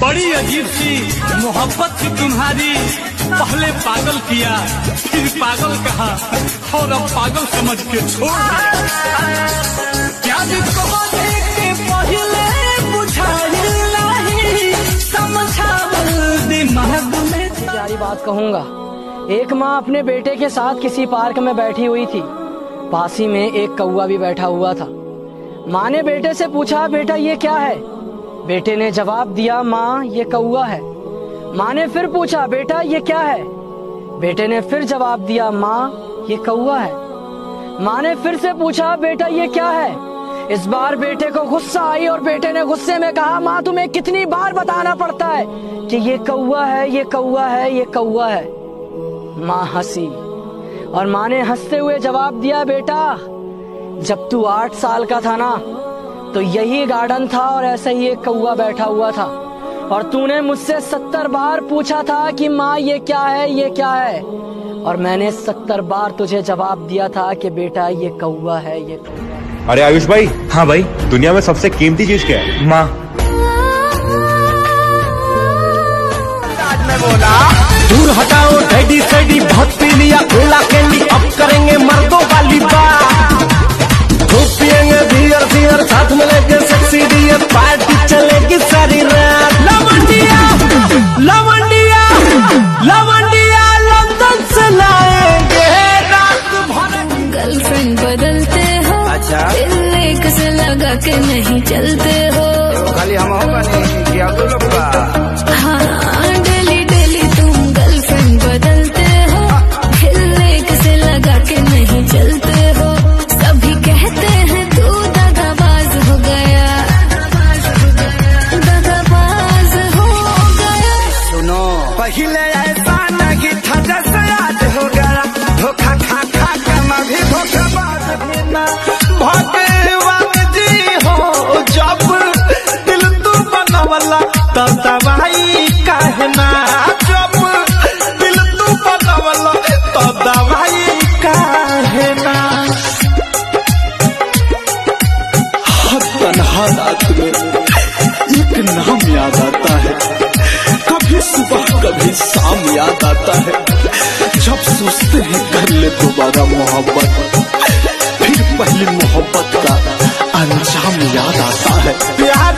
बड़ी अजीब सी मोहब्बत थी तुम्हारी, पहले पागल किया फिर पागल कहा और अब पागल समझ के छोड़ दिया। प्यारी बात कहूँगा, एक माँ अपने बेटे के साथ किसी पार्क में बैठी हुई थी। पास ही में एक कौवा भी बैठा हुआ था। माँ ने बेटे से पूछा, बेटा ये क्या है? बेटे ने जवाब दिया, माँ ये कौवा है। माँ ने फिर पूछा, बेटा ये क्या है? बेटे ने फिर जवाब दिया, माँ ये कौवा है। माँ ने फिर से पूछा, बेटा ये क्या है? इस बार बेटे को गुस्सा आई और बेटे ने गुस्से में कहा, माँ तुम्हें कितनी बार बताना पड़ता है कि ये कौवा है, ये कौवा है, ये कौवा है। माँ हंसी और माँ ने हंसते हुए जवाब दिया, बेटा जब तू 8 साल का था ना तो यही गार्डन था और ऐसे ही एक कौवा बैठा हुआ था और तूने मुझसे 70 बार पूछा था कि माँ ये क्या है, ये क्या है, और मैंने 70 बार तुझे जवाब दिया था कि बेटा ये कौवा है, ये कौवा है। अरे आयुष भाई। हाँ भाई। दुनिया में सबसे कीमती चीज क्या है? माँ। दूर हटाओ डैडी सैडी, बहुत पी लिया ओला कैंडी, अब करेंगे मर्दों वाली बात। खूब पिएंगे बियर बियर, साथ में लेके सेक्सी डियर, पार्टी चलेगी सारी रात। लवंडिया लवंडिया लवंडिया लंदन से लाएंगे रात भर। गर्लफ्रेंड बदलते हो, अच्छा दिल से लगा के नहीं चलते हो, खाली हम होगा नहीं कि आप लोग का। हाँ डेली डेली तुम गर्लफ्रेंड बदलते हो, दिल से लगा के नहीं चलते हो। सभी कहते हैं तू दगाबाज हो गया, दगाबाज हो गया। सुनो पहले ऐसा नहीं था जैसे आज हो गया, धोखा खा खा के मैं भी धोखेबाज ना। भगवान जी हो जब दिल तू बनवला तो दवाई कहना, जब दिल तू बनवला तो दवाई कहना। तन्हा रात में एक नाम याद आता है, कभी सुबह कभी शाम याद आता है। जब सोचते हैं कर ले दोबारा मोहब्बत, फिर पहली मोहब्बत का अंजाम याद आता है। प्यार